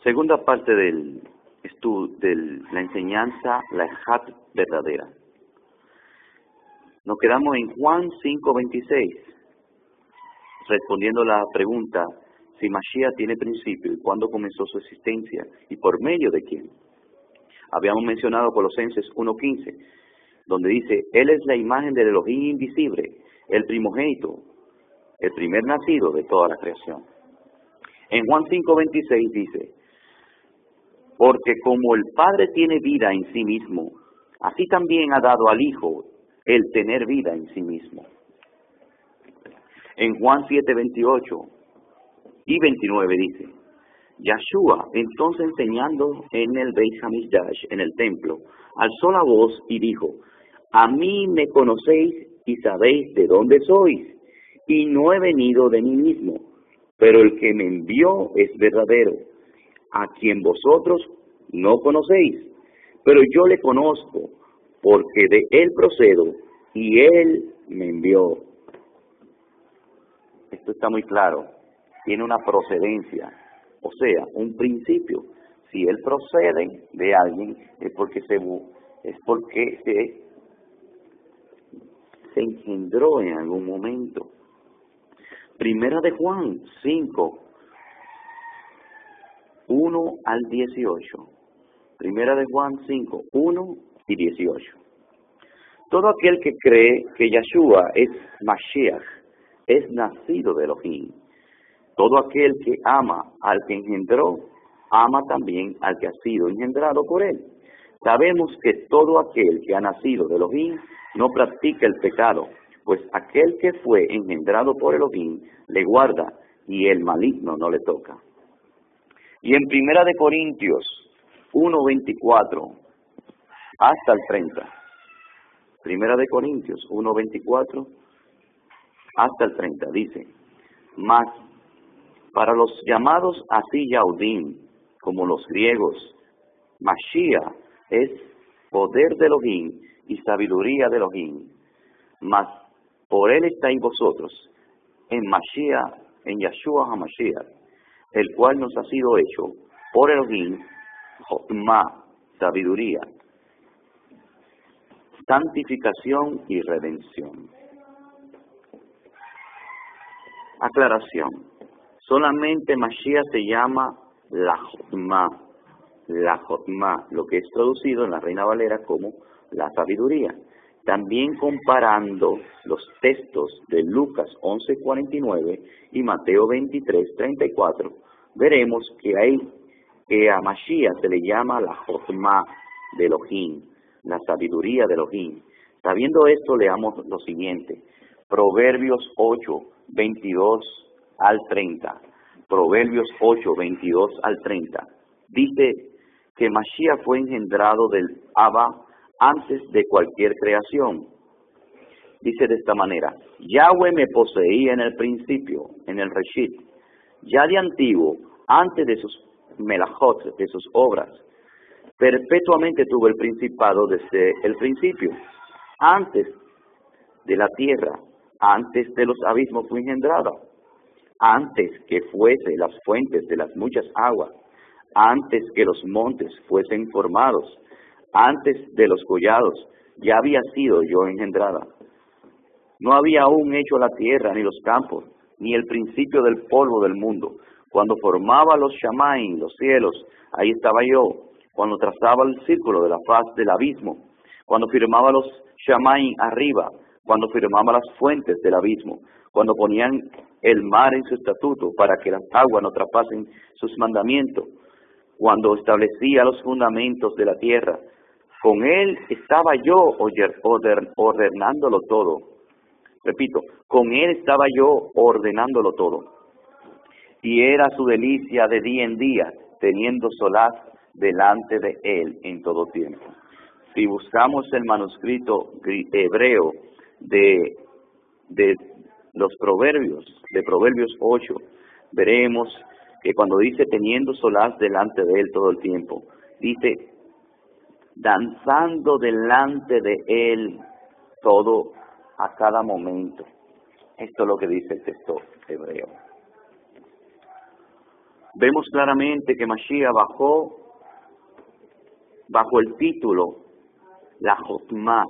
Segunda parte de la enseñanza, la Ejat verdadera. Nos quedamos en Juan 5:26, respondiendo la pregunta si Mashiach tiene principio y cuándo comenzó su existencia y por medio de quién. Habíamos mencionado Colosenses 1:15, donde dice, Él es la imagen del Elohim invisible, el primogénito, el primer nacido de toda la creación. En Juan 5:26 dice, porque como el Padre tiene vida en sí mismo, así también ha dado al Hijo el tener vida en sí mismo. En Juan 7:28 y 29 dice, Yahshua, entonces enseñando en el Beit Hamikdash, en el templo, alzó la voz y dijo, a mí me conocéis y sabéis de dónde sois, y no he venido de mí mismo, pero el que me envió es verdadero, a quien vosotros no conocéis, pero yo le conozco, porque de él procedo, y él me envió. Esto está muy claro, tiene una procedencia, o sea, un principio. Si él procede de alguien, es porque se engendró en algún momento. Primera de Juan 5, 1 al 18. Primera de Juan 5, 1 y 18. Todo aquel que cree que Yahshua es Mashiach, es nacido de Elohim. Todo aquel que ama al que engendró, ama también al que ha sido engendrado por él. Sabemos que todo aquel que ha nacido de Elohim no practica el pecado, pues aquel que fue engendrado por Elohim le guarda y el maligno no le toca. Y en Primera de Corintios 1:24 hasta el 30. Primera de Corintios 1:24 hasta el 30 dice, mas para los llamados así Yahudim, como los griegos, Mashiach es poder de Elohim y sabiduría de Elohim, mas por él estáis vosotros, en Mashiach, en Yahshua HaMashiach, el cual nos ha sido hecho por Elohim, Jotma, sabiduría, santificación y redención. Aclaración. Solamente Mashiach se llama la Jotma, lo que es traducido en la Reina Valera como la sabiduría. También comparando los textos de Lucas 11:49 y Mateo 23:34, veremos que a Mashiach se le llama la Jotma de Elohim, la sabiduría de Elohim. Sabiendo esto, leamos lo siguiente. Proverbios 8:22 al 30. Proverbios 8:22 al 30. Dice que Mashiach fue engendrado del Abba antes de cualquier creación. Dice de esta manera, Yahweh me poseía en el principio, en el Reshit, ya de antiguo, antes de sus melajot, de sus obras. Perpetuamente tuvo el principado desde el principio, antes de la tierra, antes de los abismos fue engendrada, antes que fuese las fuentes de las muchas aguas, antes que los montes fuesen formados, antes de los collados, ya había sido yo engendrada. No había aún hecho la tierra, ni los campos, ni el principio del polvo del mundo. Cuando formaba los Shamaim, los cielos, ahí estaba yo. Cuando trazaba el círculo de la faz del abismo, cuando firmaba los Shamaim arriba, cuando firmaba las fuentes del abismo, cuando ponían el mar en su estatuto para que las aguas no traspasen sus mandamientos, cuando establecía los fundamentos de la tierra, con él estaba yo ordenándolo todo. Repito, con él estaba yo ordenándolo todo. Y era su delicia de día en día, teniendo solaz delante de él en todo tiempo. Si buscamos el manuscrito hebreo de los Proverbios, de Proverbios 8, veremos que cuando dice teniendo solaz delante de él todo el tiempo, dice danzando delante de él todo a cada momento. Esto es lo que dice el texto hebreo. Vemos claramente que Mashiach bajó bajo el título la Jotma,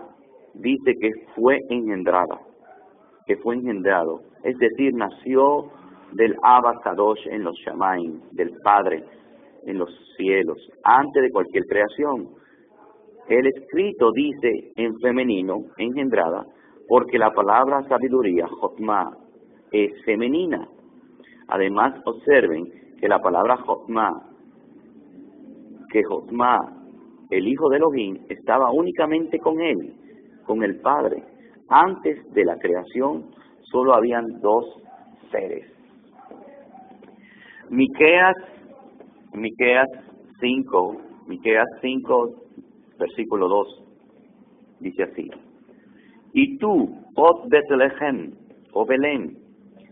dice que fue engendrado, es decir, nació del Abba Kadosh en los Shamaim, del Padre en los cielos, antes de cualquier creación. El escrito dice en femenino, engendrada, porque la palabra sabiduría, Jotma, es femenina. Además, observen que la palabra Jotma, el hijo de Elohim, estaba únicamente con él, con el Padre. Antes de la creación, solo habían dos seres. Miqueas 5, versículo 2, dice así: y tú, Ot Betlehem, o Belén,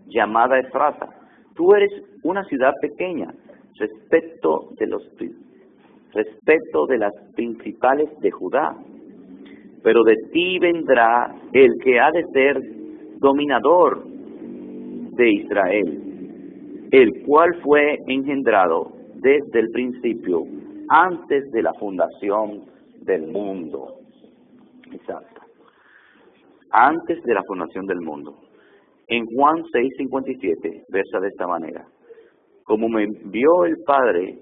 llamada Efrata, tú eres una ciudad pequeña respecto de las principales de Judá, pero de ti vendrá el que ha de ser dominador de Israel, el cual fue engendrado desde el principio, antes de la fundación del mundo. Exacto. Antes de la fundación del mundo. En Juan 6:57, versa de esta manera: como me envió el Padre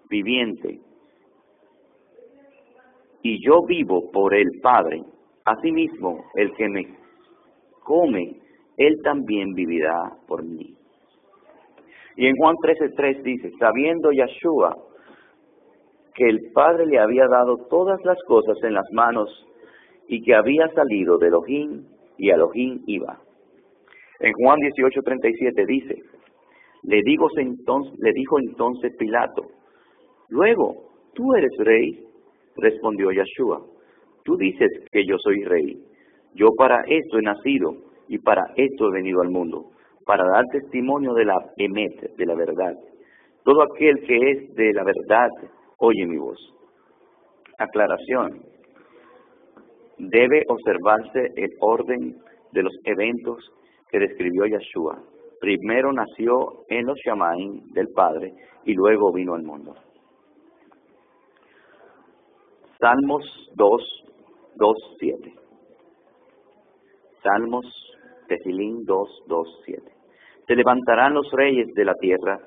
viviente, y yo vivo por el Padre, asimismo el que me come, él también vivirá por mí. Y en Juan 13:3 dice: sabiendo Yeshua que el Padre le había dado todas las cosas en las manos, y que había salido de Elohim, y a Elohim iba. En Juan 18:37 dice: le dijo entonces Pilato: luego, ¿tú eres rey? Respondió Yeshua: tú dices que yo soy rey. Yo para esto he nacido, y para esto he venido al mundo, para dar testimonio de la emet, de la verdad. Todo aquel que es de la verdad, oye mi voz. Aclaración: debe observarse el orden de los eventos que describió Yeshua. Primero nació en los Shamaim del Padre y luego vino al mundo. Salmos 2:7. Salmos Tefilín 2:7. Se levantarán los reyes de la tierra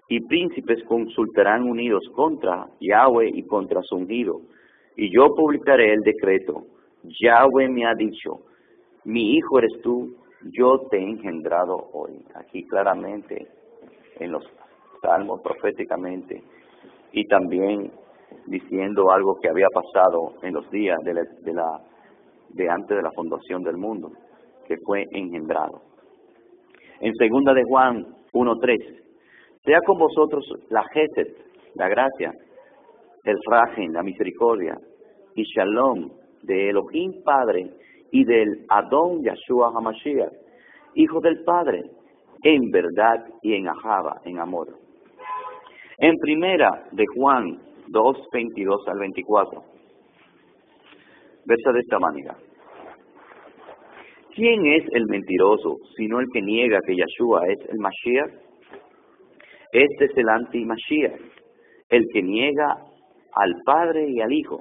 y príncipes consultarán unidos contra Yahweh y contra su ungido. Y yo publicaré el decreto. Yahweh me ha dicho: mi hijo eres tú, yo te he engendrado hoy. Aquí claramente en los salmos proféticamente, y también diciendo algo que había pasado en los días de antes de la fundación del mundo, que fue engendrado. En 2 de Juan 1:3, sea con vosotros la Gesed, la gracia, el Rajen, la misericordia, y Shalom de Elohim Padre y del Adón Yeshua HaMashiach, Hijo del Padre, en verdad y en Ahava, en amor. En 1 de Juan 2:22 al 24, versa de esta manera: ¿quién es el mentiroso sino el que niega que Yeshua es el Mashiach? Este es el anti-Mashiach, el que niega al Padre y al Hijo.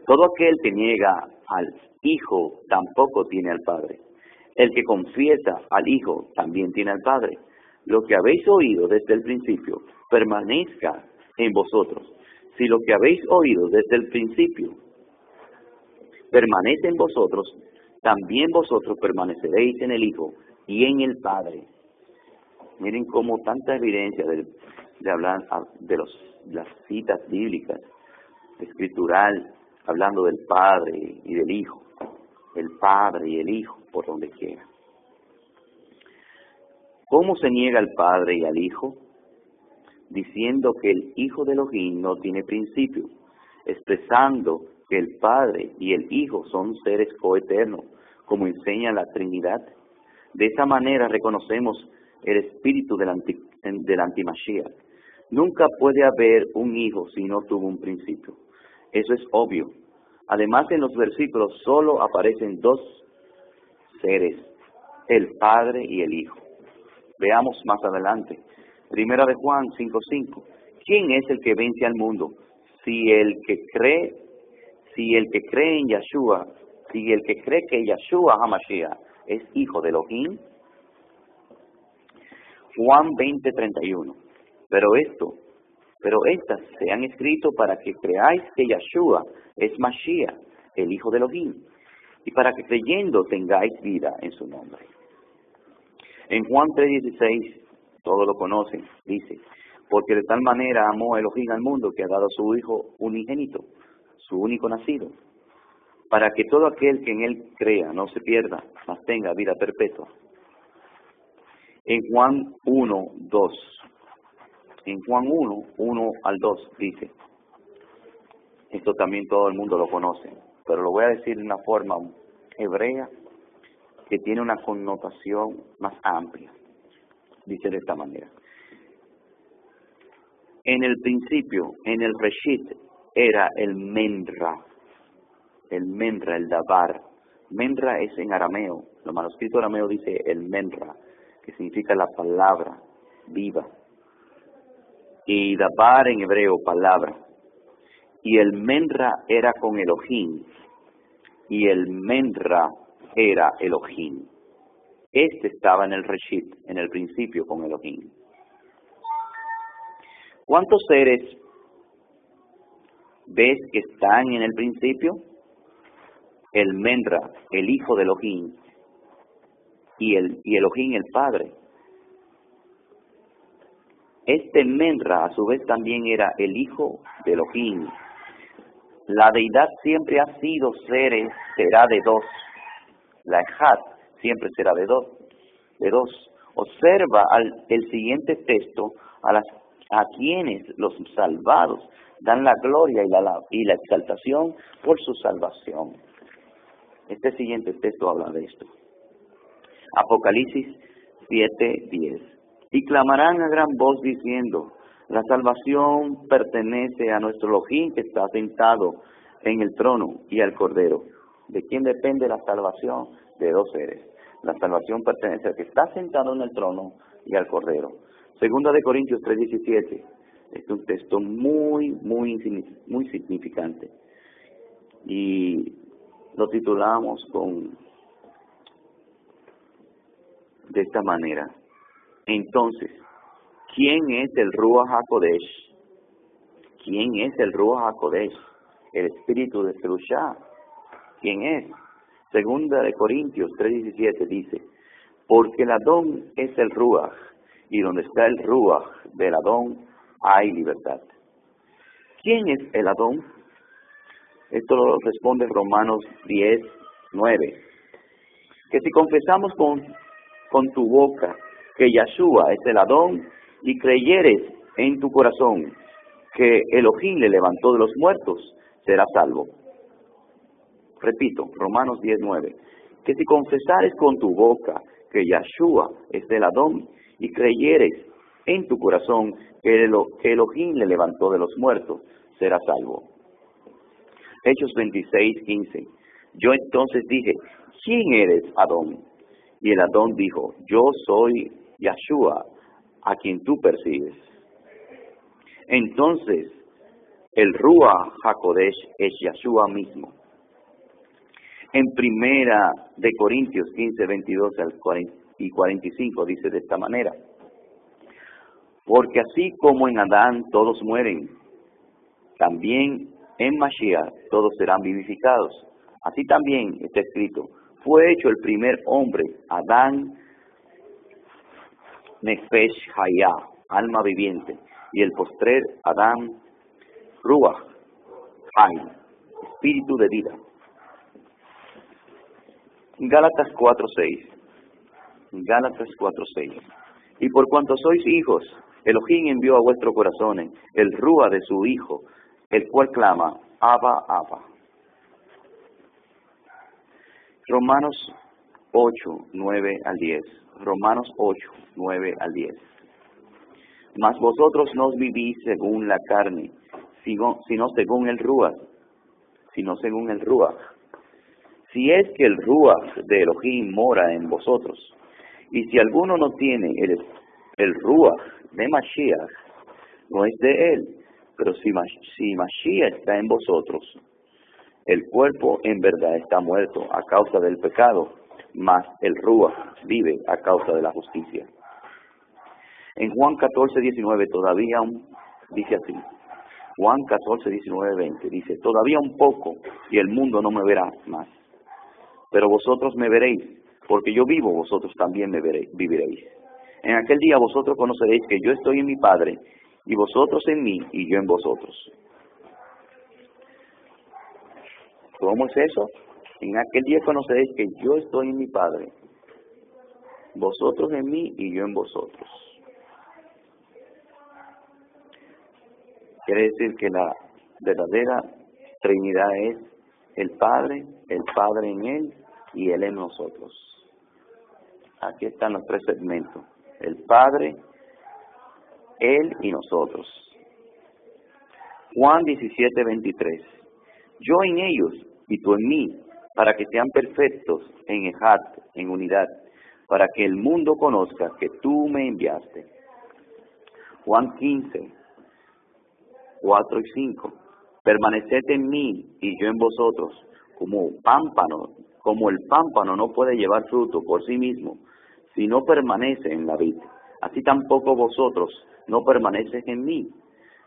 Todo aquel que niega al Hijo tampoco tiene al Padre. El que confiesa al Hijo también tiene al Padre. Lo que habéis oído desde el principio permanezca en vosotros. Si lo que habéis oído desde el principio permanece en vosotros, también vosotros permaneceréis en el Hijo y en el Padre. Miren cómo tanta evidencia de hablar de las citas bíblicas, escritural, hablando del Padre y del Hijo, el Padre y el Hijo, por donde quiera. ¿Cómo se niega al Padre y al Hijo? Diciendo que el Hijo de Elohim no tiene principio, expresando que el Padre y el Hijo son seres coeternos, como enseña la Trinidad. De esa manera reconocemos el espíritu del anti-Mashiach. Nunca puede haber un hijo si no tuvo un principio. Eso es obvio. Además, en los versículos solo aparecen dos seres, el Padre y el Hijo. Veamos más adelante Primera de Juan 5:5. ¿Quién es el que vence al mundo? Si el que cree en Yeshua, si el que cree que Yeshua HaMashiach es hijo de Elohim. Juan 20:31. Pero estas se han escrito para que creáis que Yeshua es Mashiach, el hijo de Elohim, y para que creyendo tengáis vida en su nombre. En Juan 3:16, todos lo conocen, dice, porque de tal manera amó Elohim al mundo que ha dado a su Hijo unigénito, su único nacido, para que todo aquel que en él crea no se pierda, mas tenga vida perpetua. En Juan 1:2, en Juan 1 al 2 dice, esto también todo el mundo lo conoce, pero lo voy a decir de una forma hebrea que tiene una connotación más amplia. Dice de esta manera. En el principio, en el Reshit, era el Menra, el Dabar. Menra es en arameo, lo manuscrito arameo dice el Menra, que significa la palabra viva. Y Dabar en hebreo, palabra. Y el Menra era con Elohim, y el Menra era Elohim. Este estaba en el Reshit, en el principio con Elohim. ¿Cuántos seres ves que están en el principio? El Menra, el hijo de Elohim, y Elohim, el Padre. Este Menra, a su vez, también era el hijo de Elohim. La deidad siempre ha sido será de dos. La Ejad siempre será de dos. Observa el siguiente texto a quienes los salvados dan la gloria y la exaltación por su salvación. Este siguiente texto habla de esto. Apocalipsis 7:10. Y clamarán a gran voz diciendo, la salvación pertenece a nuestro Elohim que está sentado en el trono y al Cordero. ¿De quién depende la salvación? De dos seres. La salvación pertenece al que está sentado en el trono y al Cordero. Segunda de Corintios 3:17. Es un texto muy significante. Y lo titulamos de esta manera. Entonces, ¿quién es el Ruach HaKodesh? ¿Quién es el Ruach HaKodesh? El espíritu de Serushá. ¿Quién es? Segunda de Corintios 3:17 dice, porque el Adón es el Ruach, y donde está el Ruach del Adón hay libertad. ¿Quién es el Adón? Esto lo responde Romanos 10:9. Que si confesamos con tu boca que Yeshua es el Adón y creyeres en tu corazón que Elohim le levantó de los muertos, serás salvo. Repito, Romanos 10:9. Que si confesares con tu boca que Yeshua es el Adón y creyeres en tu corazón que Elohim le levantó de los muertos, serás salvo. Hechos 26:15. Yo entonces dije, ¿quién eres, Adón? Y el Adón dijo, yo soy Yeshua, a quien tú persigues. Entonces, el Ruach HaKodesh es Yeshua mismo. En Primera de Corintios 15:22 y 45 dice de esta manera, porque así como en Adán todos mueren, también en Mashiach todos serán vivificados. Así también está escrito, fue hecho el primer hombre, Adán, Nefesh Hayah, alma viviente, y el postrer, Adán, Ruach, Hay, espíritu de vida. Gálatas 4:6. Gálatas 4:6. Y por cuanto sois hijos, Elohim envió a vuestros corazones el Ruach de su Hijo, el cual clama, Abba, Abba. Romanos 8:9 al 10. Romanos 8:9 al 10. Mas vosotros no vivís según la carne, sino según el Ruach. Sino según el Ruach. Si es que el Ruach de Elohim mora en vosotros, y si alguno no tiene el Ruach de Mashiach no es de él. Pero si Mashiach está en vosotros, el cuerpo en verdad está muerto a causa del pecado, mas el Ruach vive a causa de la justicia. En Juan 14:19 todavía dice así. Juan 14:19-20 dice: todavía un poco y el mundo no me verá más. Pero vosotros me veréis, porque yo vivo, vosotros también viviréis. En aquel día vosotros conoceréis que yo estoy en mi Padre, y vosotros en mí, y yo en vosotros. ¿Cómo es eso? En aquel día conoceréis que yo estoy en mi Padre, vosotros en mí, y yo en vosotros. Quiere decir que la verdadera Trinidad es el Padre en Él y Él en nosotros. Aquí están los tres segmentos: el Padre, Él y nosotros. Juan 17:23. Yo en ellos y tú en mí, para que sean perfectos en Ejad, en unidad, para que el mundo conozca que tú me enviaste. Juan 15:4 y 5. Permaneced en mí y yo en vosotros, como el pámpano no puede llevar fruto por sí mismo, si no permanece en la vid, así tampoco vosotros no permanecéis en mí.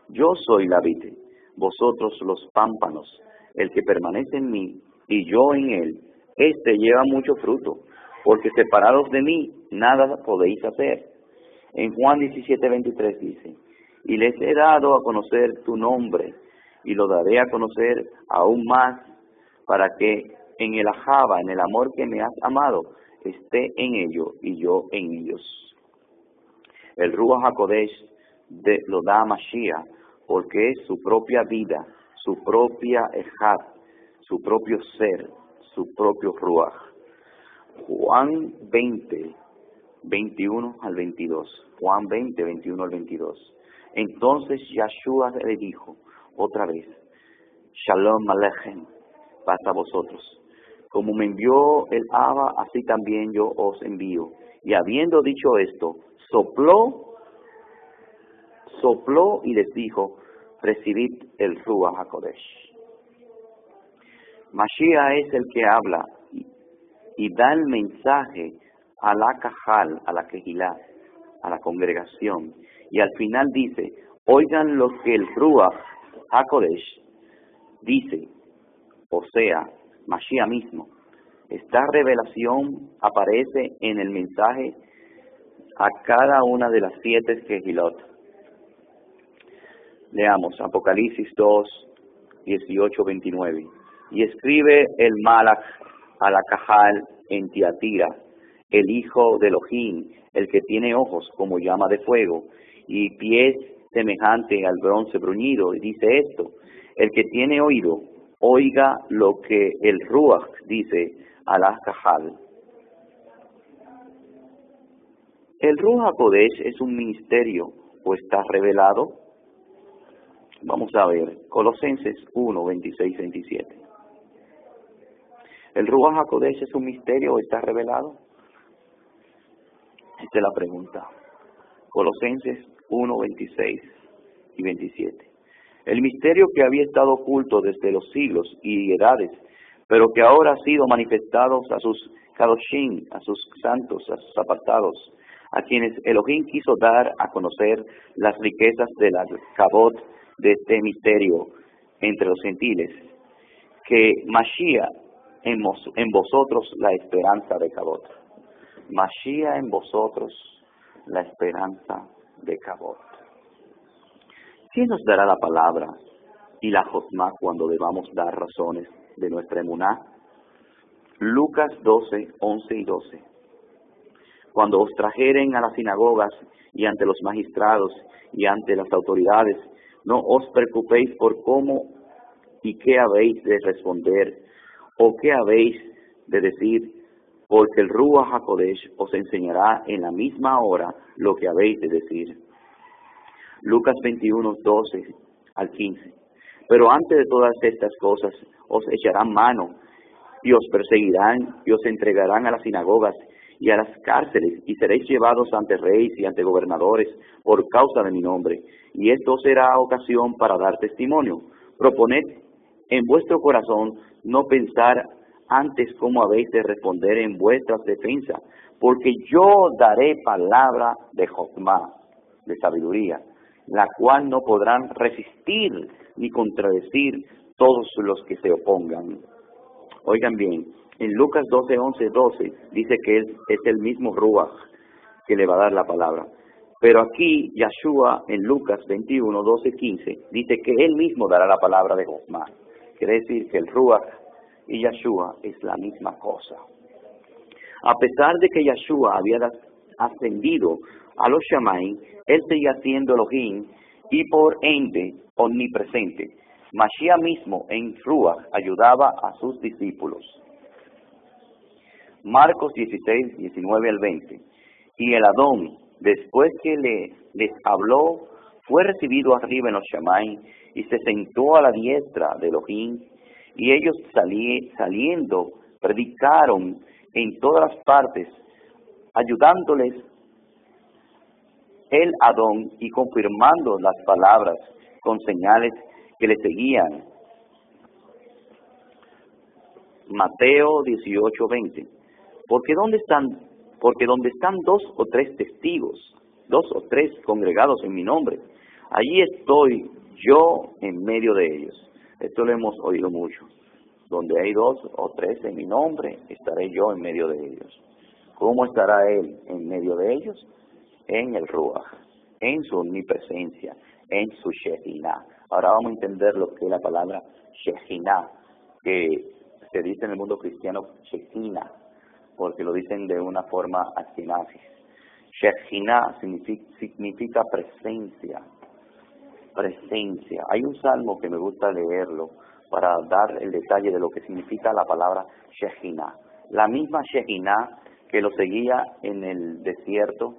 Yo soy la vid, vosotros los pámpanos. El que permanece en mí y yo en él, éste lleva mucho fruto, porque separados de mí nada podéis hacer. En Juan 17:23 dice: y les he dado a conocer tu nombre, y lo daré a conocer aún más, para que en el ajaba, en el amor que me has amado, esté en ello y yo en ellos. El Ruach HaKodesh lo da a Mashiach, porque es su propia vida, su propia Ejad, su propio ser, su propio Ruach. Juan 20:21-22. Juan 20:21-22. Entonces Yahshua le dijo otra vez: Shalom Alechem, paz a vosotros. Como me envió el Abba, así también yo os envío. Y habiendo dicho esto, sopló y les dijo: recibid el Ruach HaKodesh. Mashiach es el que habla y da el mensaje a la Cajal, a la Kehilá, a la congregación. Y al final dice: oigan lo que el Ruach HaKodesh dice, o sea, Mashiach mismo. Esta revelación aparece en el mensaje a cada una de las 7 Kehilot. Leamos Apocalipsis 2:18-29. Y escribe el Malach a la Cajal en Tiatira, el hijo de Elohim, el que tiene ojos como llama de fuego y pies semejante al bronce bruñido, y dice esto: el que tiene oído, oiga lo que el Ruach dice a la Cajal. ¿El Ruach HaKodesh es un ministerio o está revelado? Vamos a ver, Colosenses 1:26-27. ¿El Ruach HaKodesh es un misterio o está revelado? Esta es la pregunta. Colosenses 1:26-27. El misterio que había estado oculto desde los siglos y edades, pero que ahora ha sido manifestado a sus kadoshim, a sus santos, a sus apartados, a quienes Elohim quiso dar a conocer las riquezas de la kabot de este misterio entre los gentiles, que Mashiach en vosotros la esperanza de kabot. Mashiach en vosotros la esperanza de kabot. ¿Quién nos dará la palabra y la josma cuando debamos dar razones de nuestra emuná? Lucas 12:11-12. Cuando os trajeren a las sinagogas y ante los magistrados y ante las autoridades, no os preocupéis por cómo y qué habéis de responder o qué habéis de decir, porque el Ruach HaKodesh os enseñará en la misma hora lo que habéis de decir. Lucas 21:12-15. Pero antes de todas estas cosas os echarán mano y os perseguirán y os entregarán a las sinagogas y a las cárceles, y seréis llevados ante reyes y ante gobernadores por causa de mi nombre, y esto será ocasión para dar testimonio. Proponed en vuestro corazón no pensar antes cómo habéis de responder en vuestras defensas, porque yo daré palabra de Jokmá, de sabiduría, la cual no podrán resistir ni contradecir todos los que se opongan. Oigan bien, en Lucas 12, 11, 12 dice que es el mismo Ruach que le va a dar la palabra. Pero aquí Yahshua en Lucas 21, 12, 15 dice que él mismo dará la palabra de Jokmá. Quiere decir que el Ruach y Yahshua es la misma cosa. A pesar de que Yahshua había ascendido a los Shamaim, él seguía siendo Elohim y por ende omnipresente. Mashiach mismo en Ruach ayudaba a sus discípulos. Marcos 16, 19 al 20. Y el Adón, después que les habló, fue recibido arriba en los Shamaim y se sentó a la diestra de Elohim, y ellos saliendo predicaron en todas las partes, ayudándoles el Adón y confirmando las palabras con señales que le seguían. Mateo 18, 20. Porque donde están 2 o 3 testigos, 2 o 3 congregados en mi nombre, allí estoy yo en medio de ellos. Esto lo hemos oído mucho. Donde hay 2 o 3 en mi nombre, estaré yo en medio de ellos. ¿Cómo estará Él en medio de ellos? En el Ruach, en su omnipresencia, en su Shekinah. Ahora vamos a entender lo que es la palabra Shekinah, que se dice en el mundo cristiano Shekinah, porque lo dicen de una forma askenazis. Shekinah significa presencia. Presencia. Hay un salmo que me gusta leerlo para dar el detalle de lo que significa la palabra Shekinah. La misma Shekinah que lo seguía en el desierto,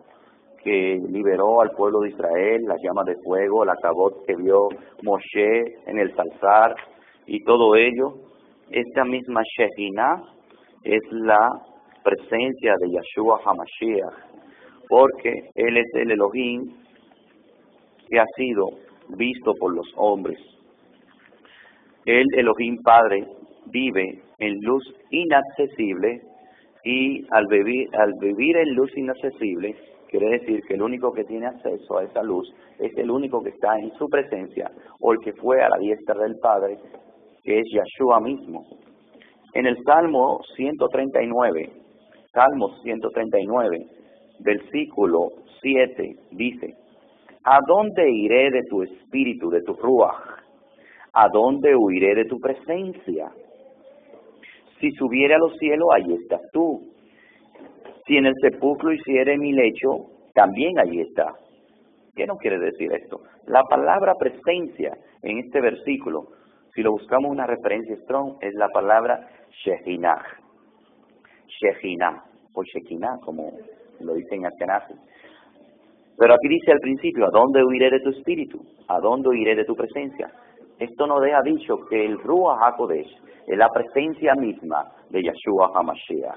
que liberó al pueblo de Israel, las llamas de fuego, la cabot que vio Moshe en el Salzar y todo ello. Esta misma Shekinah es la presencia de Yahshua HaMashiach, porque Él es el Elohim que ha sido visto por los hombres. El Elohim Padre vive en luz inaccesible, y al vivir en luz inaccesible, quiere decir que el único que tiene acceso a esa luz es el único que está en su presencia, o el que fue a la diestra del Padre, que es Yahshua mismo. En el Salmo 139, versículo 7, dice: ¿A dónde iré de tu espíritu, de tu ruach? ¿A dónde huiré de tu presencia? Si subiere a los cielos, allí estás tú. Si en el sepulcro hiciere mi lecho, también allí está. ¿Qué no quiere decir esto? La palabra presencia en este versículo, si lo buscamos una referencia strong, es la palabra Shekinah. Shekinah, o Shekinah, como lo dicen askenazis. Pero aquí dice al principio: ¿a dónde huiré de tu espíritu? ¿A dónde huiré de tu presencia? Esto nos deja dicho que el Ruach HaKodesh es la presencia misma de Yahshua HaMashiach.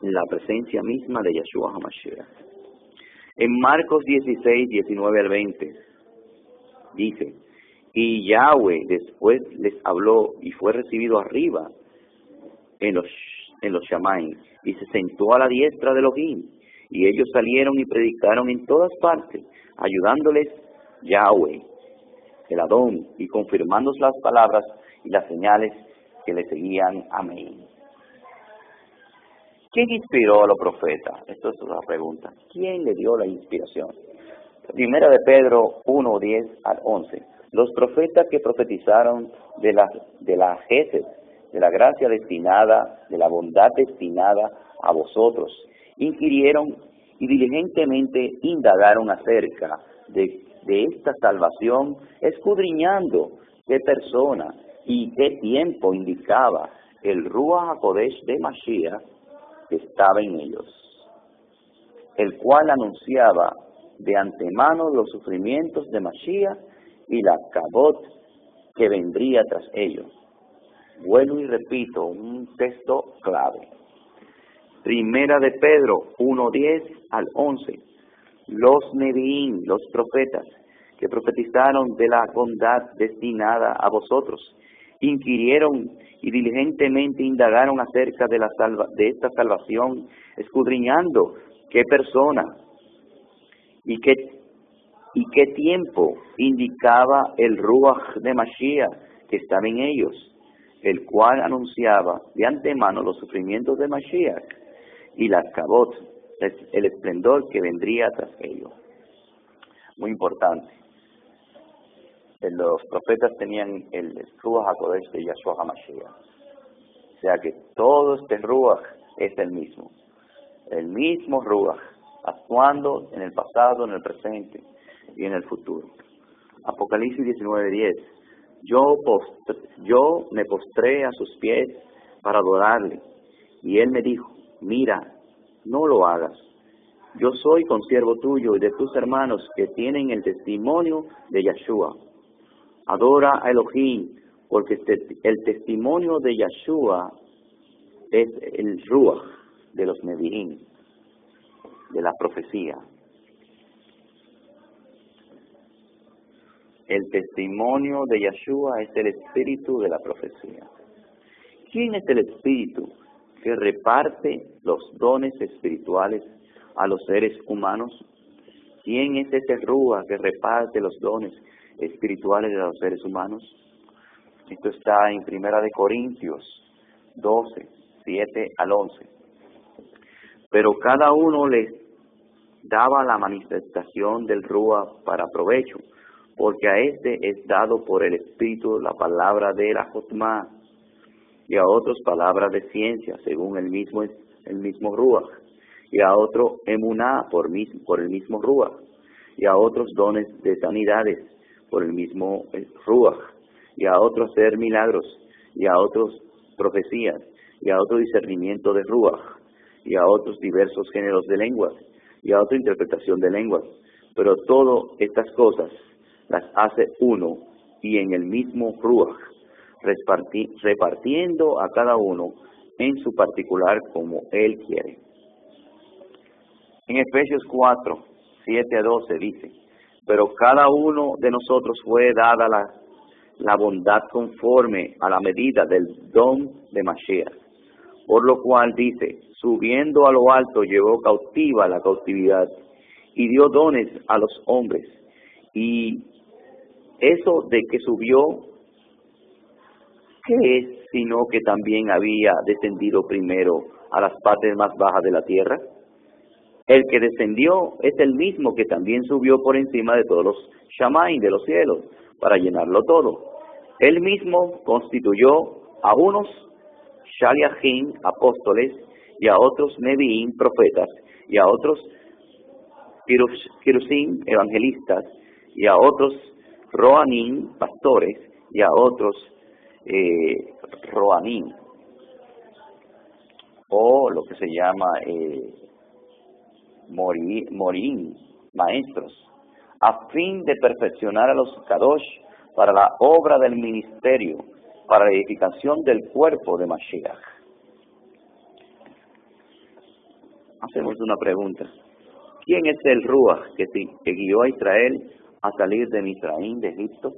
La presencia misma de Yahshua HaMashiach. En Marcos 16, 19 al 20, dice: y Yahweh después les habló y fue recibido arriba en los Shamaim, y se sentó a la diestra de Elohim, y ellos salieron y predicaron en todas partes, ayudándoles Yahweh, el Adón, y confirmando las palabras y las señales que le seguían. Amén. ¿Quién inspiró a los profetas? Esto es una pregunta. ¿Quién le dio la inspiración? Primera de Pedro 1, 10 al 11. Los profetas que profetizaron de la Gesed, de la gracia destinada, de la bondad destinada a vosotros, inquirieron y diligentemente indagaron acerca de esta salvación, escudriñando qué persona y qué tiempo indicaba el Ruach HaKodesh de Mashiach que estaba en ellos, el cual anunciaba de antemano los sufrimientos de Mashiach y la cabot que vendría tras ellos. Vuelvo y repito, un texto clave. Primera de Pedro 1:10 al 11. Los Neviín, los profetas, que profetizaron de la bondad destinada a vosotros, inquirieron y diligentemente indagaron acerca de esta salvación, escudriñando qué persona y qué tiempo indicaba el Ruach de Mashiach que estaba en ellos, el cual anunciaba de antemano los sufrimientos de Mashiach y la Kabot, el esplendor que vendría tras ello. Muy importante. Los profetas tenían el Ruach HaKodesh de Yahshua HaMashiach. O sea que todo este Ruach es el mismo Ruach, actuando en el pasado, en el presente y en el futuro. Apocalipsis 19:10. Yo me postré a sus pies para adorarle, y él me dijo: mira, no lo hagas. Yo soy consiervo tuyo y de tus hermanos que tienen el testimonio de Yahshua. Adora a Elohim, porque el testimonio de Yahshua es el Ruach de los Nevi'im, de la profecía. El testimonio de Yahshua es el espíritu de la profecía. ¿Quién es el espíritu que reparte los dones espirituales a los seres humanos? ¿Quién es ese Ruach que reparte los dones espirituales a los seres humanos? Esto está en 1 Corintios 12, 7 al 11. Pero cada uno les daba la manifestación del Ruach para provecho, porque a este es dado por el Espíritu la palabra de la Jotma, y a otros palabras de ciencia, según el mismo Ruach, y a otro emuná por el mismo Ruach, y a otros dones de sanidades por el mismo Ruach, y a otros hacer milagros, y a otros profecías, y a otro discernimiento de Ruach, y a otros diversos géneros de lenguas, y a otra interpretación de lenguas. Pero todas estas cosas las hace uno y en el mismo Ruach, repartiendo a cada uno en su particular como Él quiere. En Efesios 4, 7 a 12 dice: pero cada uno de nosotros fue dada la bondad conforme a la medida del don de Mashiach. Por lo cual dice: subiendo a lo alto llevó cautiva la cautividad y dio dones a los hombres. Y eso de que subió, ¿qué es sino que también había descendido primero a las partes más bajas de la tierra? El que descendió es el mismo que también subió por encima de todos los Shamaim de los cielos, para llenarlo todo. Él mismo constituyó a unos Shaliachim, apóstoles, y a otros Nevi'im, profetas, y a otros Kirusim, evangelistas, y a otros Roanim, pastores, y a otros Roanim, o lo que se llama Morim, maestros, a fin de perfeccionar a los Kadosh para la obra del ministerio, para la edificación del cuerpo de Mashiach. Hacemos una pregunta: ¿quién es el Ruach que guió a Israel a salir de Misraín, de Egipto?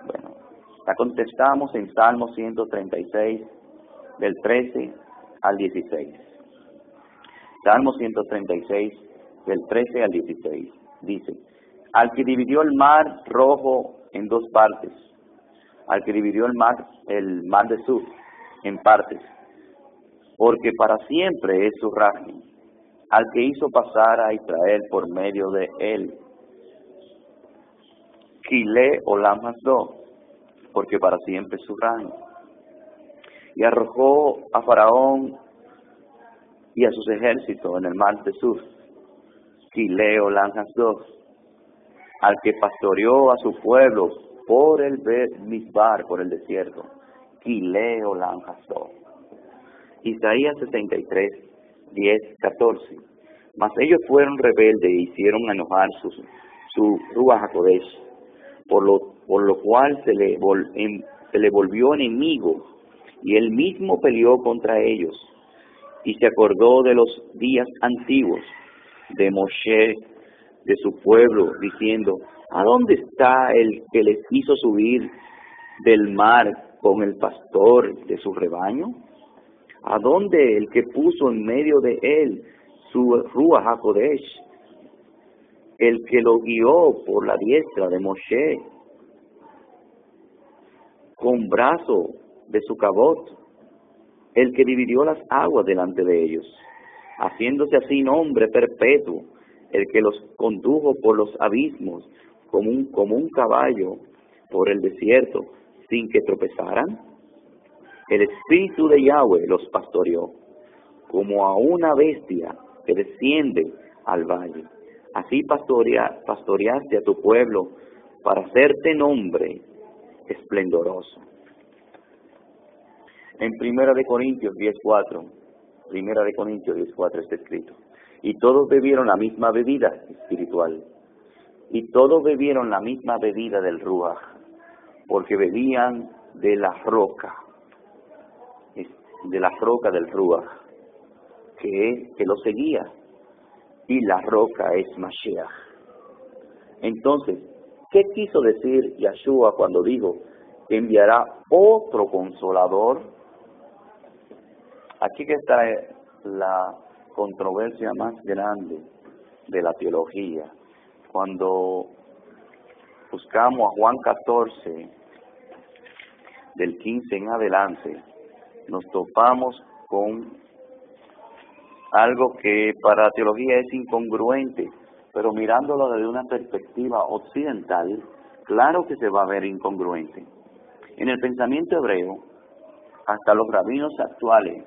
Bueno, la contestamos en Salmo 136, del 13 al 16. Salmo 136, del 13 al 16, dice: al que dividió el mar rojo en dos partes, al que dividió el mar de Sur en partes, porque para siempre es su rajim, al que hizo pasar a Israel por medio de él, Kile Olam Hasdo, porque para siempre es su rajim, y arrojó a Faraón y a sus ejércitos en el mar de Sur, Kile Olam Hasdo, al que pastoreó a su pueblo por el Misbar, por el desierto, Kile Olam Hasdo. Isaías 63, 10, 14. Mas ellos fueron rebeldes e hicieron enojar su Ruach HaKodesh, por lo cual se le se le volvió enemigo y él mismo peleó contra ellos. Y se acordó de los días antiguos de Moshe, de su pueblo, diciendo: ¿a dónde está el que les hizo subir del mar con el pastor de su rebaño? ¿A dónde el que puso en medio de él su Ruach HaKodesh? El que lo guió por la diestra de Moshe, con brazo de su cabot, el que dividió las aguas delante de ellos, haciéndose así nombre perpetuo, el que los condujo por los abismos como un caballo por el desierto, sin que tropezaran. El Espíritu de Yahweh los pastoreó, como a una bestia que desciende al valle. Así pastoreaste a tu pueblo para hacerte nombre esplendoroso. En Primera de Corintios 10:4 está escrito: y todos bebieron la misma bebida espiritual, y todos bebieron la misma bebida del Ruach, porque bebían de la roca del Ruach, que lo seguía, y la roca es Mashiach. Entonces, ¿qué quiso decir Yahshua cuando dijo que enviará otro consolador? Aquí que está la controversia más grande de la teología. Cuando buscamos a Juan 14, del 15 en adelante, nos topamos con algo que para la teología es incongruente, pero mirándolo desde una perspectiva occidental, claro que se va a ver incongruente. En el pensamiento hebreo, hasta los rabinos actuales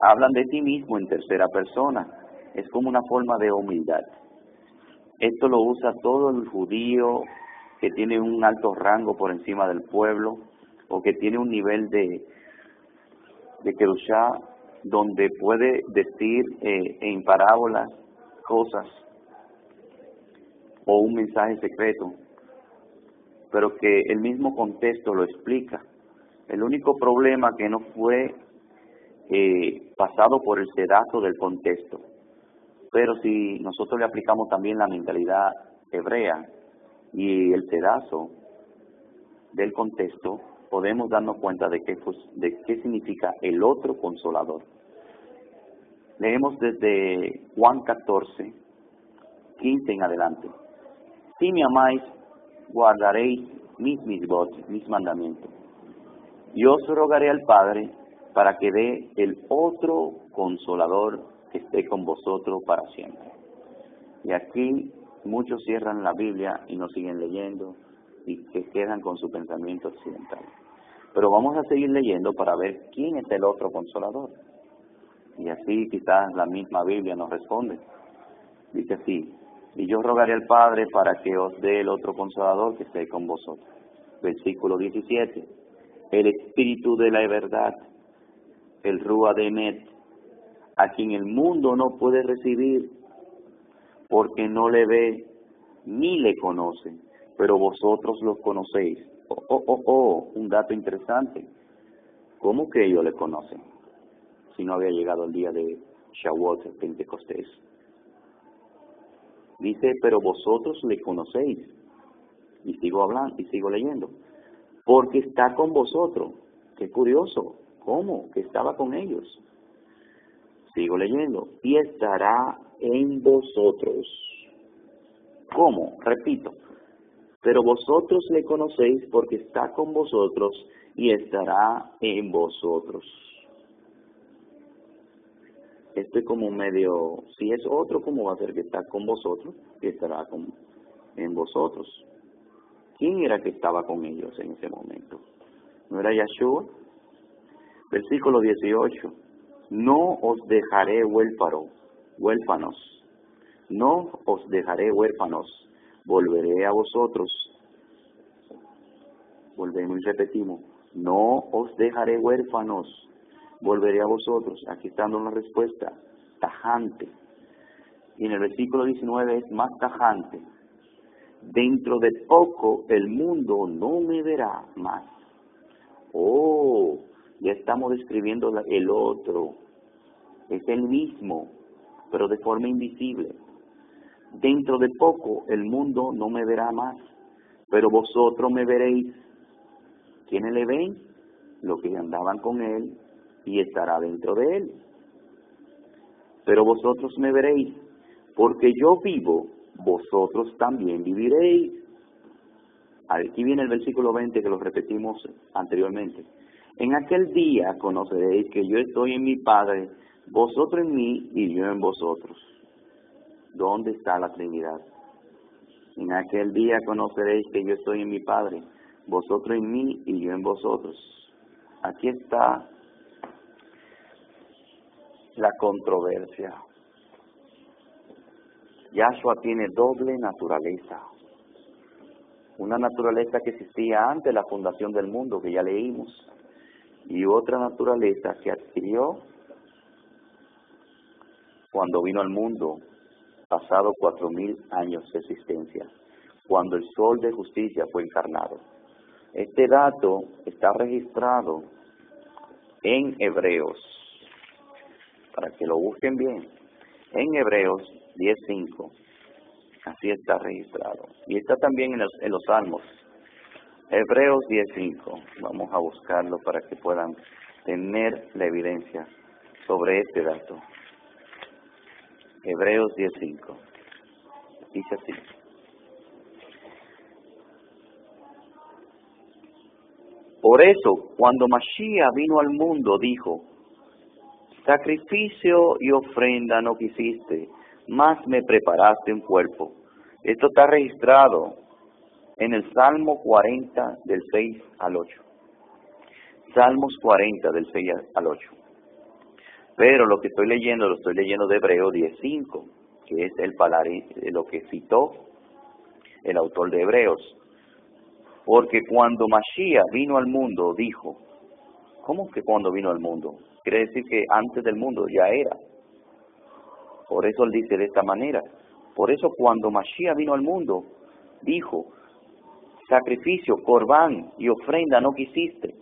hablan de ti mismo en tercera persona. Es como una forma de humildad. Esto lo usa todo el judío que tiene un alto rango por encima del pueblo, o que tiene un nivel de kerushá, donde puede decir en parábolas cosas o un mensaje secreto, pero que el mismo contexto lo explica. El único problema que no fue pasado por el sedazo del contexto. Pero si nosotros le aplicamos también la mentalidad hebrea y el sedazo del contexto, podemos darnos cuenta de qué significa el otro consolador. Leemos desde Juan 14, 15 en adelante. Si me amáis, guardaréis mis mandamientos. Y os rogaré al Padre para que dé el otro consolador que esté con vosotros para siempre. Y aquí muchos cierran la Biblia y no siguen leyendo y que quedan con su pensamiento occidental. Pero vamos a seguir leyendo para ver quién es el otro consolador. Y así quizás la misma Biblia nos responde. Dice así: y yo rogaré al Padre para que os dé el otro consolador que esté con vosotros. Versículo 17. El Espíritu de la verdad, el Ruach de Emet, a quien el mundo no puede recibir, porque no le ve ni le conoce, pero vosotros los conocéis. Un dato interesante. ¿Cómo que ellos le conocen? Si no había llegado el día de Shavuot, el Pentecostés. Dice, pero vosotros le conocéis. Y sigo hablando, y sigo leyendo. Porque está con vosotros. Qué curioso. ¿Cómo? Que estaba con ellos. Sigo leyendo. Y estará en vosotros. ¿Cómo? Repito. Pero vosotros le conocéis porque está con vosotros y estará en vosotros. Esto es como medio, si es otro, ¿cómo va a ser que está con vosotros y estará en vosotros? ¿Quién era que estaba con ellos en ese momento? ¿No era Yahshua? Versículo 18. No os dejaré huérfanos. No os dejaré huérfanos. Volveré a vosotros. Volvemos y repetimos. No os dejaré huérfanos. Volveré a vosotros. Aquí está dando una respuesta tajante. Y en el versículo 19 es más tajante. Dentro de poco el mundo no me verá más. Oh, ya estamos describiendo el otro. Es el mismo, pero de forma invisible. Dentro de poco el mundo no me verá más, pero vosotros me veréis. ¿Quiénes le ven? Los que andaban con él y estará dentro de él. Pero vosotros me veréis, porque yo vivo, vosotros también viviréis. Aquí viene el versículo 20 que lo repetimos anteriormente. En aquel día conoceréis que yo estoy en mi Padre, vosotros en mí y yo en vosotros. ¿Dónde está la Trinidad? En aquel día conoceréis que yo estoy en mi Padre, vosotros en mí y yo en vosotros. Aquí está la controversia. Yahshua tiene doble naturaleza. Una naturaleza que existía antes de la fundación del mundo, que ya leímos, y otra naturaleza que adquirió cuando vino al mundo, pasado 4000 años de existencia, cuando el sol de justicia fue encarnado. Este dato está registrado en Hebreos, para que lo busquen bien, en Hebreos 10:5, así está registrado, y está también en los Salmos. Hebreos 10:5, vamos a buscarlo para que puedan tener la evidencia sobre este dato. Hebreos 10:5, dice así: por eso, cuando Mashiach vino al mundo, dijo, sacrificio y ofrenda no quisiste, mas me preparaste un cuerpo. Esto está registrado en el Salmo 40, del 6 al 8. Salmos 40, del 6 al 8. Pero lo que estoy leyendo, lo estoy leyendo de Hebreos 10:5, que es lo que citó el autor de Hebreos. Porque cuando Mashiach vino al mundo, dijo, ¿cómo que cuando vino al mundo? Quiere decir que antes del mundo ya era. Por eso él dice de esta manera. Por eso cuando Mashiach vino al mundo, dijo, sacrificio, corbán y ofrenda no quisiste,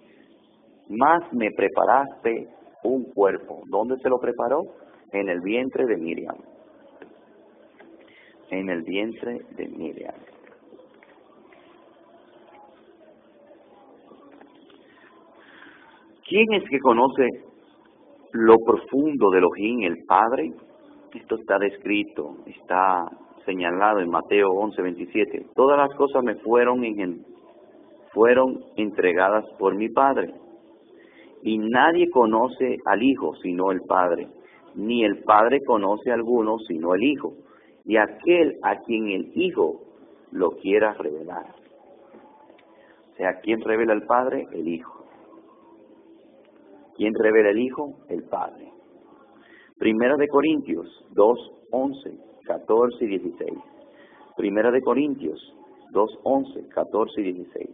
mas me preparaste un cuerpo. ¿Dónde se lo preparó? En el vientre de Miriam. En el vientre de Miriam. ¿Quién es que conoce lo profundo de Elohim, el Padre? Esto está descrito, está señalado en Mateo 11:27. Todas las cosas me fueron entregadas por mi Padre. Y nadie conoce al Hijo sino el Padre, ni el Padre conoce a alguno sino el Hijo, y aquel a quien el Hijo lo quiera revelar. O sea, ¿quién revela al Padre? El Hijo. ¿Quién revela el Hijo? El Padre. Primera de Corintios 2:11, 14 y 16. Primera de Corintios 2:11, 14 y 16.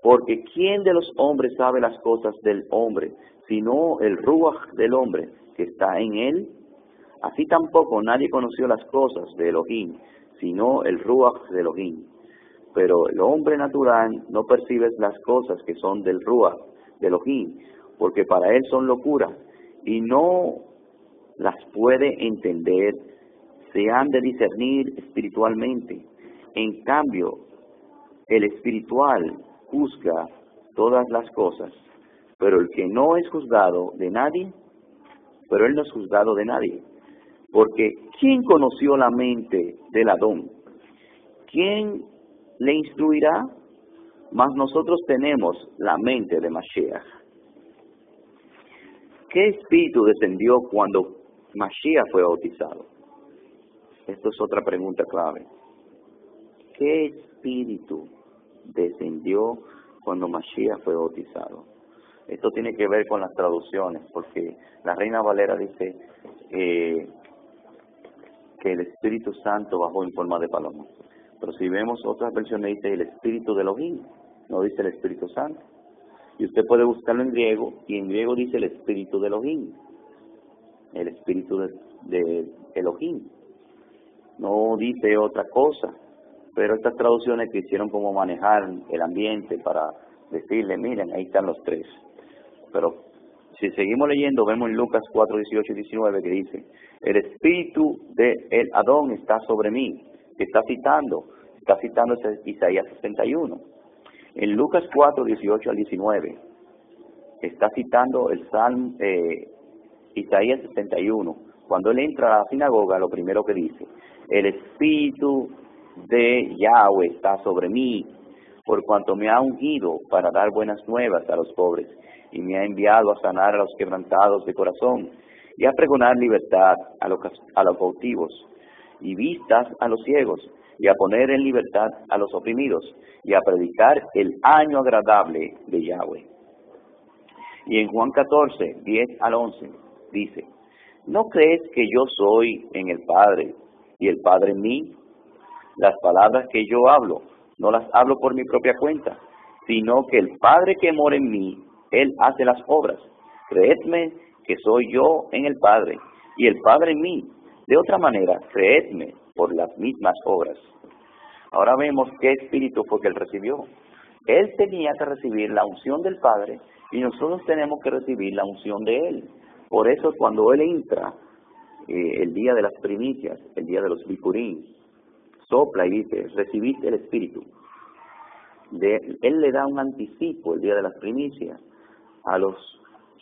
Porque ¿quién de los hombres sabe las cosas del hombre, sino el Ruach del hombre que está en él? Así tampoco nadie conoció las cosas de Elohim, sino el Ruach de Elohim. Pero el hombre natural no percibe las cosas que son del Ruach de Elohim, porque para él son locura, y no las puede entender, se han de discernir espiritualmente. En cambio, el espiritual juzga todas las cosas, pero el que no es juzgado de nadie, pero él no es juzgado de nadie. Porque ¿quién conoció la mente del Adón? ¿Quién le instruirá? Mas nosotros tenemos la mente de Mashiach. ¿Qué espíritu descendió cuando Mashiach fue bautizado? Esto es otra pregunta clave. ¿Qué espíritu descendió cuando Mashiach fue bautizado? Esto tiene que ver con las traducciones, porque la Reina Valera dice que el Espíritu Santo bajó en forma de paloma. Pero si vemos otras versiones, dice el Espíritu de Elohim, no dice el Espíritu Santo. Y usted puede buscarlo en griego, y en griego dice el Espíritu de Elohim, el Espíritu de Elohim. No dice otra cosa, pero estas traducciones quisieron como manejar el ambiente para decirle, miren, ahí están los tres. Pero si seguimos leyendo, vemos en Lucas 4, 18 y 19 que dice, el espíritu de el Adón está sobre mí, que está citando Isaías 61. En Lucas 4, 18 al 19, está citando el Salmo, Isaías 61. Cuando él entra a la sinagoga, lo primero que dice, el espíritu de Yahweh está sobre mí, por cuanto me ha ungido para dar buenas nuevas a los pobres, y me ha enviado a sanar a los quebrantados de corazón, y a pregonar libertad a los cautivos, y vistas a los ciegos, y a poner en libertad a los oprimidos, y a predicar el año agradable de Yahweh. Y en Juan 14, 10 al 11, dice, ¿no crees que yo soy en el Padre, y el Padre en mí? Las palabras que yo hablo, no las hablo por mi propia cuenta, sino que el Padre que mora en mí, Él hace las obras. Creedme que soy yo en el Padre, y el Padre en mí. De otra manera, creedme por las mismas obras. Ahora vemos qué espíritu fue que él recibió. Él tenía que recibir la unción del Padre, y nosotros tenemos que recibir la unción de Él. Por eso cuando Él entra, el día de las primicias, el día de los Bikurim, sopla y dice, recibiste el espíritu. Él le da un anticipo el día de las primicias a los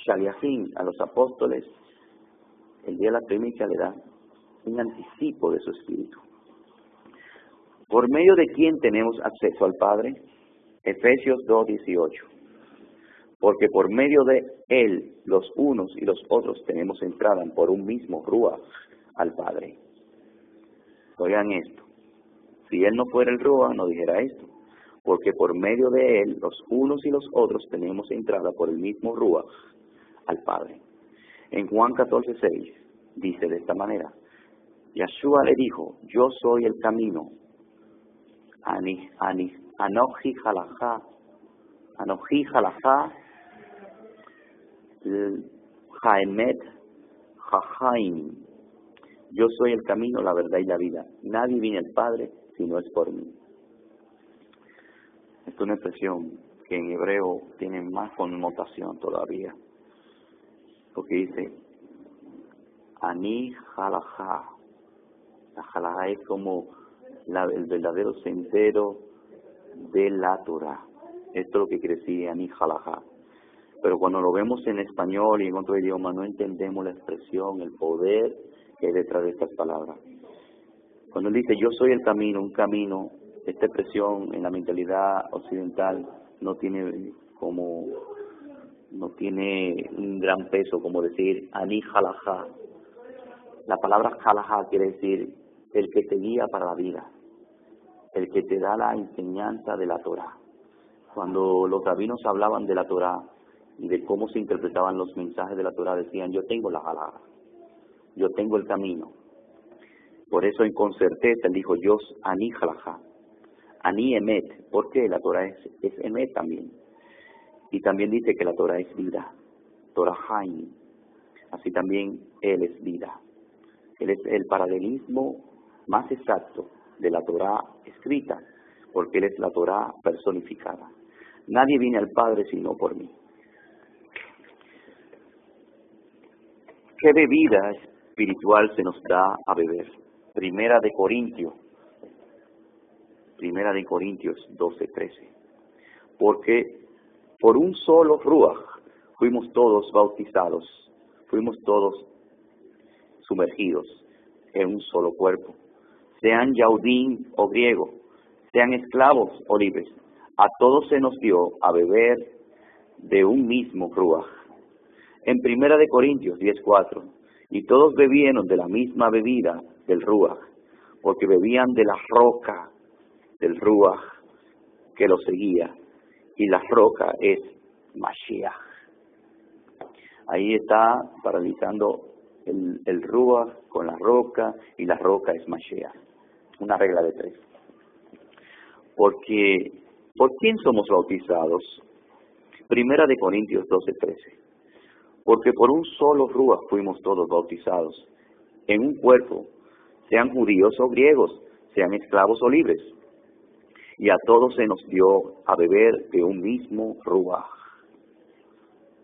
shaliachim, a los apóstoles. El día de las primicias le da un anticipo de su espíritu. ¿Por medio de quién tenemos acceso al Padre? Efesios 2:18. Porque por medio de Él, los unos y los otros tenemos entrada por un mismo Ruach al Padre. Oigan esto. Si Él no fuera el Ruach, no dijera esto. Porque por medio de Él, los unos y los otros tenemos entrada por el mismo Ruach al Padre. En Juan 14:6 dice de esta manera, Yahshua le dijo, yo soy el camino, Anoji halajá, Haemet Hahaim. Yo soy el camino, la verdad y la vida. Nadie viene al Padre si no es por mí. Es una expresión que en hebreo tiene más connotación todavía. Porque dice, Ani halajá. La halajá es como el verdadero sendero de la Torah. Esto es lo que quiere decir Ani halajá. Pero cuando lo vemos en español y en otro idioma, no entendemos la expresión, el poder que hay detrás de estas palabras. Cuando él dice, yo soy el camino, un camino, esta expresión en la mentalidad occidental no tiene un gran peso como decir Ani halajá. La palabra halajá quiere decir el que te guía para la vida, el que te da la enseñanza de la Torah. Cuando los rabinos hablaban de la Torah y de cómo se interpretaban los mensajes de la Torah, decían, yo tengo la halajá, yo tengo el camino. Por eso con certeza él dijo, yo Ani halajá, Ani emet, porque la Torah es emet también. Y también dice que la Torah es vida, Torah haim, así también Él es vida. Él es el paralelismo más exacto de la Torah escrita, porque Él es la Torah personificada. Nadie viene al Padre sino por mí. ¿Qué bebida espiritual se nos da a beber? Primera de Corintios 12:13. Porque por un solo Ruach fuimos todos bautizados, fuimos todos sumergidos en un solo cuerpo, sean yaudín o griego, sean esclavos o libres, a todos se nos dio a beber de un mismo Ruach. En Primera de Corintios 10:4, y todos bebieron de la misma bebida del Ruach, porque bebían de la roca del Ruach que lo seguía, y la roca es Mashiach. Ahí está paralizando el Ruach con la roca, y la roca es Mashiach. Una regla de 3. Porque, ¿por quién somos bautizados? Primera de Corintios 12:13. Porque por un solo Ruach fuimos todos bautizados, en un cuerpo, sean judíos o griegos, sean esclavos o libres. y a todos se nos dio a beber de un mismo ruaj.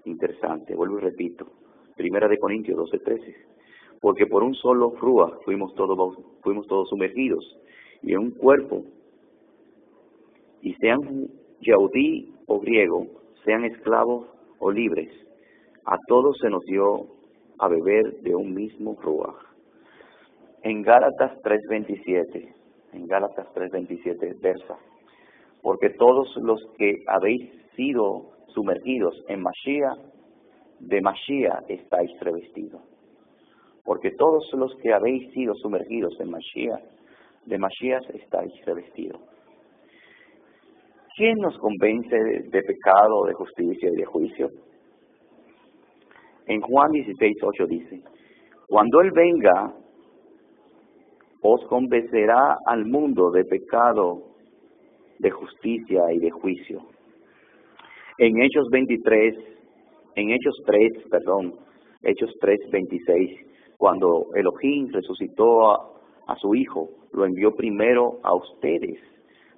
Interesante, vuelvo y repito. Primera de Corintios 12:13. Porque por un solo ruaj fuimos todos sumergidos y en un cuerpo, y sean yaudí o griego, sean esclavos o libres, a todos se nos dio a beber de un mismo ruaj. En Gálatas 3:27 versa: porque todos los que habéis sido sumergidos en Mashiach, de Mashiach estáis revestidos. Porque todos los que habéis sido sumergidos en Mashiach, de Mashiach estáis revestidos. ¿Quién nos convence de pecado, de justicia y de juicio? En Juan 16:8 dice: cuando Él venga, os convencerá al mundo de pecado, de justicia y de juicio. En Hechos 3:26, cuando Elohim resucitó a su Hijo, lo envió primero a ustedes,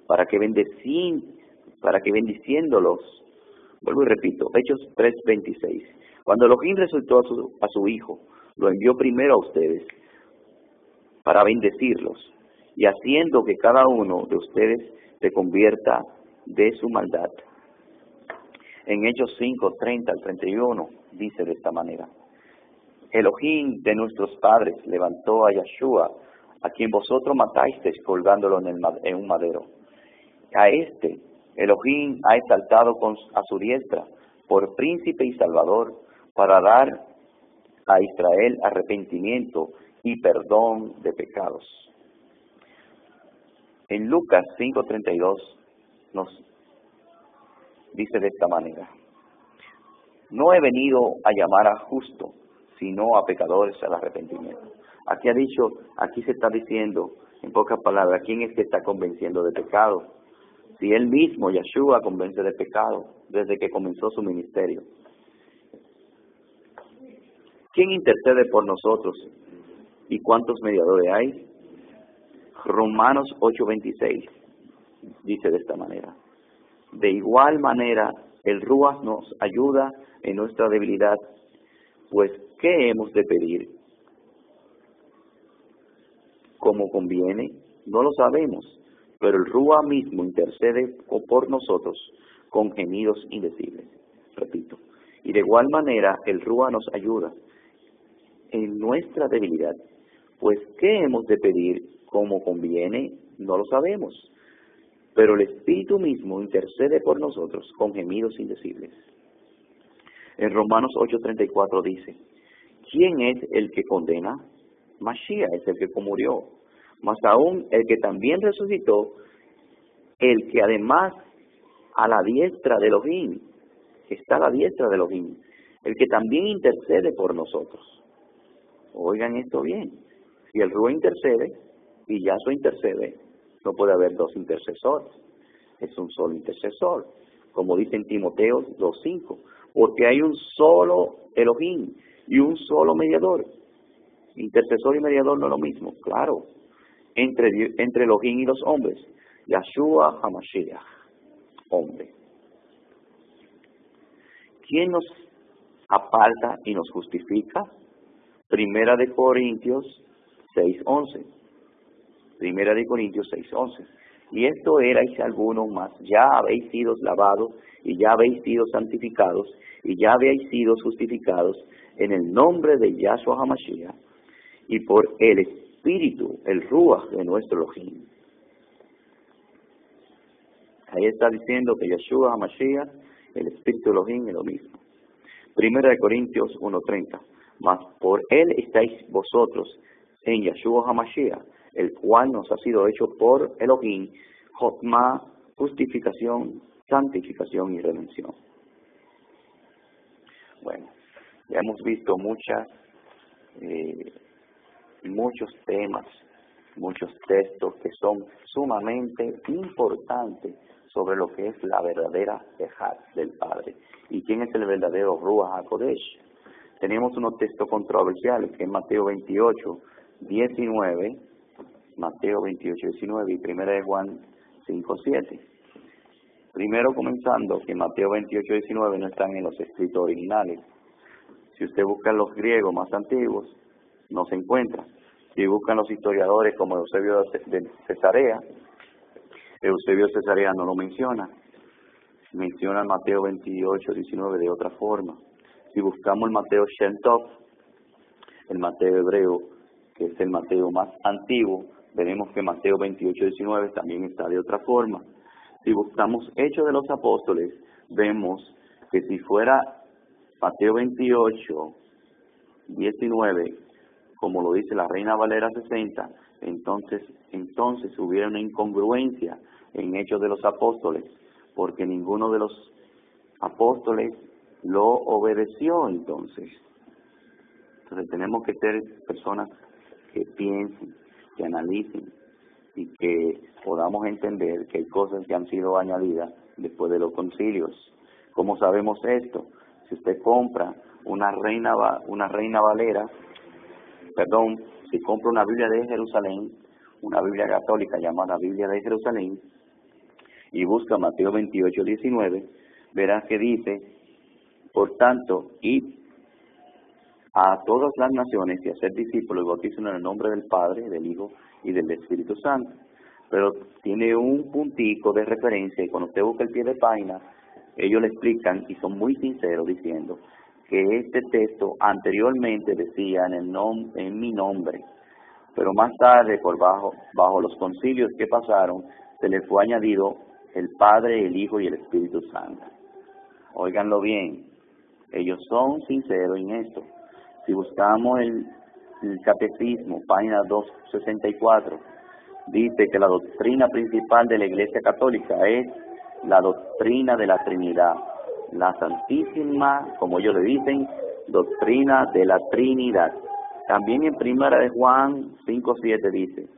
para que bendiciéndolos, vuelvo y repito, Hechos 3:26, cuando Elohim resucitó a su Hijo, lo envió primero a ustedes, para bendecirlos, y haciendo que cada uno de ustedes se convierta de su maldad. En Hechos 5:30-31 dice de esta manera: Elohim de nuestros padres levantó a Yahshua, a quien vosotros matasteis colgándolo en un madero. A este Elohim ha exaltado a su diestra por príncipe y salvador, para dar a Israel arrepentimiento y perdón de pecados. En Lucas 5:32 nos dice de esta manera: no he venido a llamar a justos, sino a pecadores al arrepentimiento. Aquí se está diciendo, en pocas palabras, ¿quién es que está convenciendo de pecado? Si Él mismo, Yahshua, convence de pecado desde que comenzó su ministerio. ¿Quién intercede por nosotros? ¿Y cuántos mediadores hay? Romanos 8:26 dice de esta manera: de igual manera, el Ruach nos ayuda en nuestra debilidad, pues ¿qué hemos de pedir? ¿Cómo conviene? No lo sabemos, pero el Ruach mismo intercede por nosotros con gemidos indecibles. Repito, y de igual manera el Ruach nos ayuda en nuestra debilidad, pues ¿qué hemos de pedir? ¿Cómo conviene? No lo sabemos, pero el Espíritu mismo intercede por nosotros con gemidos indecibles. En Romanos 8:34 dice: ¿quién es el que condena? Mashiach es el que murió, mas aún el que también resucitó, el que además a la diestra de Elohim, está a la diestra de Elohim, el que también intercede por nosotros. Oigan esto bien: si el Ruach intercede y Yahshua intercede, no puede haber dos intercesores, es un solo intercesor, como dice en Timoteo 2:5, porque hay un solo Elohim y un solo mediador. Intercesor y mediador no es lo mismo, claro, entre Elohim y los hombres, Yahshua HaMashiach, hombre. ¿Quién nos aparta y nos justifica? Primera de Corintios 6:11. Primera de Corintios 6:11. Y esto erais algunos más, ya habéis sido lavados, y ya habéis sido santificados, y ya habéis sido justificados en el nombre de Yahshua HaMashiach, y por el Espíritu, el Ruach de nuestro Elohim. Ahí está diciendo que Yahshua HaMashiach, el Espíritu Elohim, es lo mismo. Primera de Corintios 1:30. Mas por él estáis vosotros en Yahshua HaMashiach, el cual nos ha sido hecho por Elohim, Jotma, justificación, santificación y redención. Bueno, ya hemos visto muchos temas, muchos textos que son sumamente importantes sobre lo que es la verdadera Ejad del Padre. ¿Y quién es el verdadero Ruach HaKodesh? Tenemos unos textos controversiales, que es Mateo 28:19, Mateo 28:19 y 1 de Juan 5:7. Primero comenzando que Mateo 28:19 no están en los escritos originales. Si usted busca en los griegos más antiguos, no se encuentra. Si buscan los historiadores como Eusebio de Cesarea, Eusebio de Cesarea no lo menciona. Menciona Mateo 28:19 de otra forma. Si buscamos el Mateo Shem Tov, el Mateo hebreo, que es el Mateo más antiguo, veremos que Mateo 28:19 también está de otra forma. Si buscamos Hechos de los Apóstoles, vemos que si fuera Mateo 28:19, como lo dice la Reina Valera 60, entonces hubiera una incongruencia en Hechos de los Apóstoles, porque ninguno de los apóstoles lo obedeció entonces. Entonces tenemos que ser personas que piensen, que analicen y que podamos entender que hay cosas que han sido añadidas después de los concilios. ¿Cómo sabemos esto? Si usted compra una Reina Valera, si compra una Biblia de Jerusalén, una Biblia católica llamada Biblia de Jerusalén, y busca Mateo 28:19, verás que dice: por tanto, id a todas las naciones y hacer discípulos y bautícenlos en el nombre del Padre, del Hijo y del Espíritu Santo. Pero tiene un puntico de referencia, y cuando usted busca el pie de página, ellos le explican y son muy sinceros diciendo que este texto anteriormente decía en mi nombre, pero más tarde bajo los concilios que pasaron se le fue añadido el Padre, el Hijo y el Espíritu Santo. Óiganlo bien, ellos son sinceros en esto. Si buscamos el Catecismo, página 264, dice que la doctrina principal de la Iglesia Católica es la doctrina de la Trinidad, la santísima, como ellos le dicen, doctrina de la Trinidad. También en Primera de Juan 5:7 dice,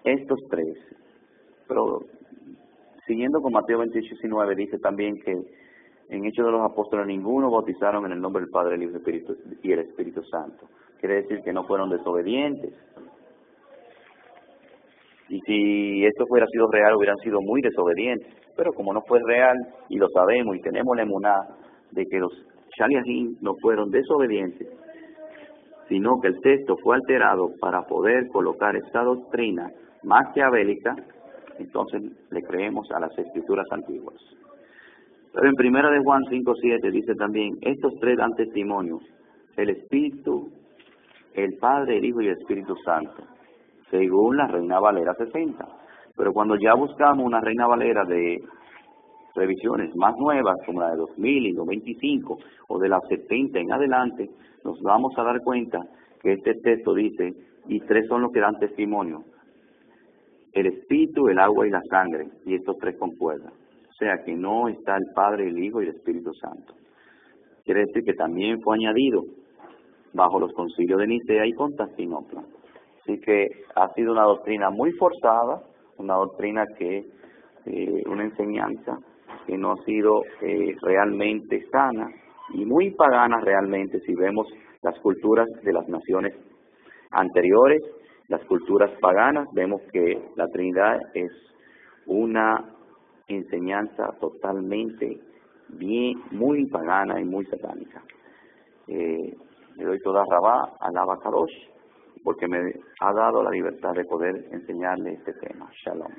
estos tres, pero siguiendo con Mateo 28:19 dice también que en Hechos de los Apóstoles ninguno bautizaron en el nombre del Padre, el Hijo y el Espíritu Santo. Quiere decir que no fueron desobedientes. Y si esto hubiera sido real, hubieran sido muy desobedientes. Pero como no fue real, y lo sabemos, y tenemos la emuná de que los Shaliachim no fueron desobedientes, sino que el texto fue alterado para poder colocar esta doctrina maquiavélica, entonces le creemos a las escrituras antiguas. Pero en Primera de Juan 5:7 dice también, estos tres dan testimonio, el Espíritu, el Padre, el Hijo y el Espíritu Santo, según la Reina Valera 60. Pero cuando ya buscamos una Reina Valera de revisiones más nuevas, como la de 2000 y 2025, o de las 70 en adelante, nos vamos a dar cuenta que este texto dice, y tres son los que dan testimonio, el Espíritu, el agua y la sangre, y estos tres concuerdan. O sea que no está el Padre, el Hijo y el Espíritu Santo. Quiere decir que también fue añadido bajo los concilios de Nicea y Constantinopla. Así que ha sido una doctrina muy forzada, una doctrina que, una enseñanza que no ha sido realmente sana y muy pagana realmente. Si vemos las culturas de las naciones anteriores, las culturas paganas, vemos que la Trinidad es una enseñanza totalmente muy pagana y muy satánica. Le doy toda rabá al Abacadosh, porque me ha dado la libertad de poder enseñarle este tema. Shalom.